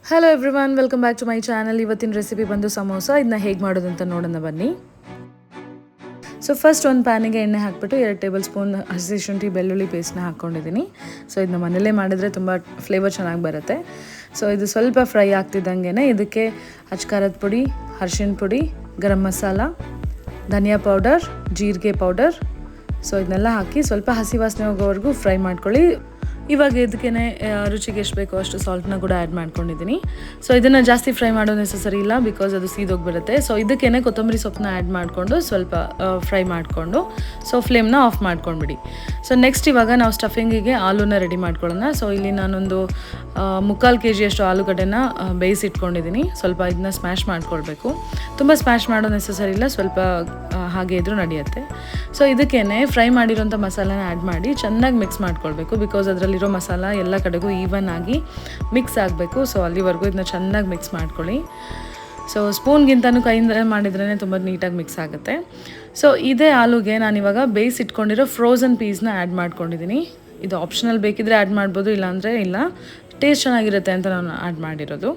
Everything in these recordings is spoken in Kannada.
Hello everyone, welcome back to my channel. ಇವತ್ತಿನ ರೆಸಿಪಿ ಬಂದು ಸಮೋಸ. ಇದನ್ನ ಹೇಗೆ ಮಾಡೋದು ಅಂತ ನೋಡೋಣ ಬನ್ನಿ. ಸೊ ಫಸ್ಟ್ ಒಂದು ಪ್ಯಾನಿಗೆ ಎಣ್ಣೆ ಹಾಕ್ಬಿಟ್ಟು 2 ಟೇಬಲ್ ಸ್ಪೂನ್ ಹಸಿ ಶುಂಠಿ ಬೆಳ್ಳುಳ್ಳಿ ಪೇಸ್ಟ್ನ ಹಾಕ್ಕೊಂಡಿದ್ದೀನಿ. ಸೊ ಇದನ್ನ ಮನೇಲೇ ಮಾಡಿದರೆ ತುಂಬ ಫ್ಲೇವರ್ ಚೆನ್ನಾಗಿ ಬರುತ್ತೆ. ಸೊ ಇದು ಸ್ವಲ್ಪ ಫ್ರೈ ಆಗ್ತಿದ್ದಂಗೆ ಇದಕ್ಕೆ ಅಚ್ಕಾರದ ಪುಡಿ, ಅರಿಶಿಣ ಪುಡಿ, ಗರಂ ಮಸಾಲ, ಧನಿಯಾ ಪೌಡರ್, ಜೀರಿಗೆ ಪೌಡರ್, ಸೊ ಇದನ್ನೆಲ್ಲ ಹಾಕಿ ಸ್ವಲ್ಪ ಹಸಿ ವಾಸನೆ ಹೋಗೋವರೆಗೂ ಫ್ರೈ ಮಾಡ್ಕೊಳ್ಳಿ. ಇವಾಗ ಇದಕ್ಕೇ ರುಚಿಗೆ ಎಷ್ಟು ಬೇಕೋ ಅಷ್ಟು ಸಾಲ್ಟ್ನ ಕೂಡ ಆ್ಯಡ್ ಮಾಡ್ಕೊಂಡಿದ್ದೀನಿ. ಸೊ ಇದನ್ನು ಜಾಸ್ತಿ ಫ್ರೈ ಮಾಡೋ ನೆಸಸರಿ ಇಲ್ಲ, ಬಿಕಾಸ್ ಅದು ಸೀದೋಗಿಬಿಡುತ್ತೆ. ಸೊ ಇದಕ್ಕೇ ಕೊತ್ತಂಬರಿ ಸೊಪ್ಪನ್ನ ಆ್ಯಡ್ ಮಾಡಿಕೊಂಡು ಸ್ವಲ್ಪ ಫ್ರೈ ಮಾಡಿಕೊಂಡು ಸೊ ಫ್ಲೇಮ್ನ ಆಫ್ ಮಾಡ್ಕೊಂಡ್ಬಿಡಿ. ಸೊ ನೆಕ್ಸ್ಟ್ ಇವಾಗ ನಾವು ಸ್ಟಫಿಂಗಿಗೆ ಆಲೂನ ರೆಡಿ ಮಾಡ್ಕೊಳ್ಳೋಣ. ಸೊ ಇಲ್ಲಿ ನಾನೊಂದು 3/4 kg ಅಷ್ಟು ಆಲೂಗಡ್ಡೆನ ಬೇಯಿಸಿಟ್ಕೊಂಡಿದ್ದೀನಿ. ಸ್ವಲ್ಪ ಇದನ್ನ ಸ್ಮ್ಯಾಶ್ ಮಾಡ್ಕೊಳ್ಬೇಕು. ತುಂಬ ಸ್ಮ್ಯಾಶ್ ಮಾಡೋ ನೆಸಸರಿ ಇಲ್ಲ, ಸ್ವಲ್ಪ ಹಾಗೆ ಇದ್ರೂ ನಡೆಯುತ್ತೆ. ಸೊ ಇದಕ್ಕೇ ಫ್ರೈ ಮಾಡಿರೋಂಥ ಮಸಾಲಾನ ಆ್ಯಡ್ ಮಾಡಿ ಚೆನ್ನಾಗಿ ಮಿಕ್ಸ್ ಮಾಡ್ಕೊಳ್ಬೇಕು, ಬಿಕಾಸ್ ಅದರಲ್ಲಿರೋ ಮಸಾಲ ಎಲ್ಲ ಕಡೆಗೂ ಈವನ್ ಆಗಿ ಮಿಕ್ಸ್ ಆಗಬೇಕು. ಸೊ ಅಲ್ಲಿವರೆಗೂ ಇದನ್ನ ಚೆನ್ನಾಗಿ ಮಿಕ್ಸ್ ಮಾಡ್ಕೊಳ್ಳಿ. ಸೊ ಸ್ಪೂನ್ಗಿಂತನೂ ಕೈಯಿಂದ ಮಾಡಿದ್ರೇ ತುಂಬ ನೀಟಾಗಿ ಮಿಕ್ಸ್ ಆಗುತ್ತೆ. ಸೊ ಇದೇ ಆಲೂಗೆ ನಾನಿವಾಗ ಬೇಯಿಸಿಟ್ಕೊಂಡಿರೋ ಫ್ರೋಝನ್ ಪೀಸ್ನ ಆ್ಯಡ್ ಮಾಡ್ಕೊಂಡಿದ್ದೀನಿ. ಇದು ಆಪ್ಷನಲ್, ಬೇಕಿದ್ರೆ ಆ್ಯಡ್ ಮಾಡ್ಬೋದು, ಇಲ್ಲಾಂದರೆ ಇಲ್ಲ. ಟೇಸ್ಟ್ ಚೆನ್ನಾಗಿರುತ್ತೆ ಅಂತ ನಾನು ಆ್ಯಡ್ ಮಾಡಿರೋದು.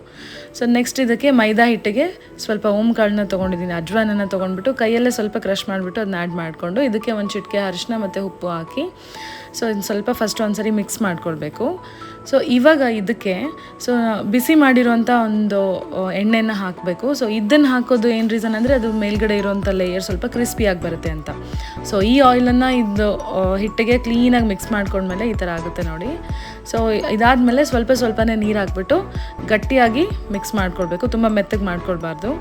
ಸೊ ನೆಕ್ಸ್ಟ್ ಇದಕ್ಕೆ ಮೈದಾ ಹಿಟ್ಟಿಗೆ ಸ್ವಲ್ಪ ಓಂಕಾಳನ್ನ ತೊಗೊಂಡಿದ್ದೀನಿ, ಅಜ್ವಾನನ್ನು ತೊಗೊಂಡ್ಬಿಟ್ಟು ಕೈಯಲ್ಲೇ ಸ್ವಲ್ಪ ಕ್ರಷ್ ಮಾಡಿಬಿಟ್ಟು ಅದನ್ನ ಆ್ಯಡ್ ಮಾಡಿಕೊಂಡು ಇದಕ್ಕೆ ಒಂದು ಚಿಟಿಕೆ ಅರಿಶಿನ ಮತ್ತು ಉಪ್ಪು ಹಾಕಿ ಸೊ ಇದನ್ನ ಸ್ವಲ್ಪ ಫಸ್ಟ್ ಒಂದ್ಸರಿ ಮಿಕ್ಸ್ ಮಾಡ್ಕೊಳ್ಬೇಕು. ಸೊ ಇವಾಗ ಇದಕ್ಕೆ ಸೊ ಬಿಸಿ ಮಾಡಿರೋಂಥ ಒಂದು ಎಣ್ಣೆನ ಹಾಕಬೇಕು. ಸೊ ಇದನ್ನು ಹಾಕೋದು ಏನು ರೀಸನ್ ಅಂದರೆ ಅದು ಮೇಲ್ಗಡೆ ಇರೋವಂಥ ಲೇಯರ್ ಸ್ವಲ್ಪ ಕ್ರಿಸ್ಪಿಯಾಗಿ ಬರುತ್ತೆ ಅಂತ. ಸೊ ಈ ಆಯಿಲನ್ನು ಇದು ಹಿಟ್ಟಿಗೆ ಕ್ಲೀನಾಗಿ ಮಿಕ್ಸ್ ಮಾಡ್ಕೊಂಡ್ಮೇಲೆ ಈ ಥರ ಆಗುತ್ತೆ ನೋಡಿ. ಸೊ ಇದಾದಮೇಲೆ ಸ್ವಲ್ಪನೇ ನೀರು ಹಾಕ್ಬಿಟ್ಟು ಗಟ್ಟಿಯಾಗಿ ಮಿಕ್ಸ್ ಮಾಡ್ಕೊಳ್ಬೇಕು, ತುಂಬ ಮೆತ್ತಗೆ ಮಾಡ್ಕೊಳ್ಬಾರ್ದು.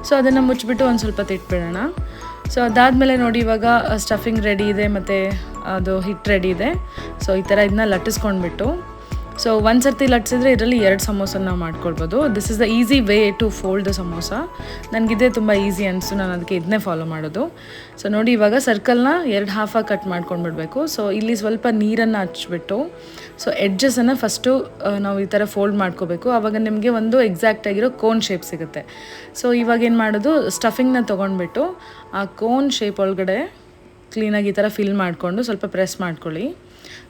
ಸೊ ಅದನ್ನು ಮುಚ್ಚಿಬಿಟ್ಟು ಒಂದು ಸ್ವಲ್ಪ ತಿಟ್ಬಿಡೋಣ. ಸೊ ಅದಾದಮೇಲೆ ನೋಡಿ, ಇವಾಗ ಸ್ಟಫಿಂಗ್ ರೆಡಿ ಇದೆ ಮತ್ತು ಅದು ಹಿಟ್ಟು ರೆಡಿ ಇದೆ. ಸೊ ಈ ಥರ ಇದನ್ನ ಲಟ್ಟಿಸ್ಕೊಂಡ್ಬಿಟ್ಟು ಸೊ ಒಂದು ಸರ್ತಿ ಲಟ್ಟಿಸಿದ್ರೆ ಇದರಲ್ಲಿ 2 ಸಮೋಸನ ನಾವು ಮಾಡ್ಕೊಳ್ಬೋದು. This is the easy way to fold the samosa. ನನಗಿದೇ ತುಂಬ ಈಸಿ ಅನಿಸ್ತು, ನಾನು ಅದಕ್ಕೆ ಇದನ್ನೇ ಫಾಲೋ ಮಾಡೋದು. ಸೊ ನೋಡಿ, ಇವಾಗ ಸರ್ಕಲ್ನ 2 ಹಾಫಾಗಿ ಕಟ್ ಮಾಡ್ಕೊಂಡ್ಬಿಡ್ಬೇಕು. ಸೊ ಇಲ್ಲಿ ಸ್ವಲ್ಪ ನೀರನ್ನು ಹಚ್ಬಿಟ್ಟು ಸೊ ಎಡ್ಜಸನ್ನು ಫಸ್ಟು ನಾವು ಈ ಥರ ಫೋಲ್ಡ್ ಮಾಡ್ಕೋಬೇಕು. ಆವಾಗ ನಿಮಗೆ ಒಂದು ಎಕ್ಸಾಕ್ಟಾಗಿರೋ ಕೋನ್ ಶೇಪ್ ಸಿಗುತ್ತೆ. ಸೊ ಇವಾಗ ಏನು ಮಾಡೋದು, ಸ್ಟಫಿಂಗ್ನ ತೊಗೊಂಡ್ಬಿಟ್ಟು ಆ ಕೋನ್ ಶೇಪ್ ಒಳಗಡೆ ಕ್ಲೀನಾಗಿ ಈ ಥರ ಫಿಲ್ ಮಾಡಿಕೊಂಡು ಸ್ವಲ್ಪ ಪ್ರೆಸ್ ಮಾಡ್ಕೊಳ್ಳಿ.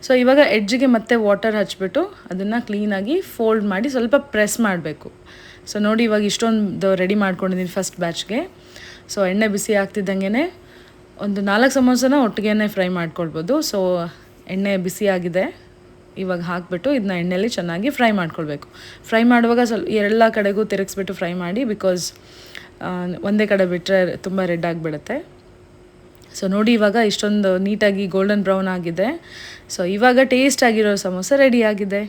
ಸೊ ಇವಾಗ ಎಡ್ಜಿಗೆ ಮತ್ತೆ ವಾಟರ್ ಹಚ್ಬಿಟ್ಟು ಅದನ್ನು ಕ್ಲೀನಾಗಿ ಫೋಲ್ಡ್ ಮಾಡಿ ಸ್ವಲ್ಪ ಪ್ರೆಸ್ ಮಾಡಬೇಕು. ಸೊ ನೋಡಿ, ಇವಾಗ ಇಷ್ಟೊಂದು ರೆಡಿ ಮಾಡ್ಕೊಂಡಿದ್ದೀನಿ ಫಸ್ಟ್ ಬ್ಯಾಚ್ಗೆ. ಸೊ ಎಣ್ಣೆ ಬಿಸಿ ಆಗ್ತಿದ್ದಂಗೆ ಒಂದು 4 ಸಮೋಸನ ಒಟ್ಟಿಗೆ ಫ್ರೈ ಮಾಡ್ಕೊಳ್ಬೋದು. ಸೊ ಎಣ್ಣೆ ಬಿಸಿ ಆಗಿದೆ, ಇವಾಗ ಹಾಕಿಬಿಟ್ಟು ಇದನ್ನ ಎಣ್ಣೆಯಲ್ಲಿ ಚೆನ್ನಾಗಿ ಫ್ರೈ ಮಾಡ್ಕೊಳ್ಬೇಕು. ಫ್ರೈ ಮಾಡುವಾಗ ಸ್ವಲ್ಪ ಎಲ್ಲ ಕಡೆಗೂ ತಿರುಗಿಸ್ಬಿಟ್ಟು ಫ್ರೈ ಮಾಡಿ, ಬಿಕಾಸ್ ಒಂದೇ ಕಡೆ ಬಿಟ್ಟರೆ ತುಂಬ ರೆಡ್ ಆಗಿಬಿಡುತ್ತೆ. ಸೊ ನೋಡಿ, ಇವಾಗ ಇಷ್ಟೊಂದು ನೀಟಾಗಿ ಗೋಲ್ಡನ್ ಬ್ರೌನ್ ಆಗಿದೆ. ಸೊ ಇವಾಗ ಟೇಸ್ಟ್ ಆಗಿರೋ ಸಮೋಸ ರೆಡಿ ಆಗಿದೆ.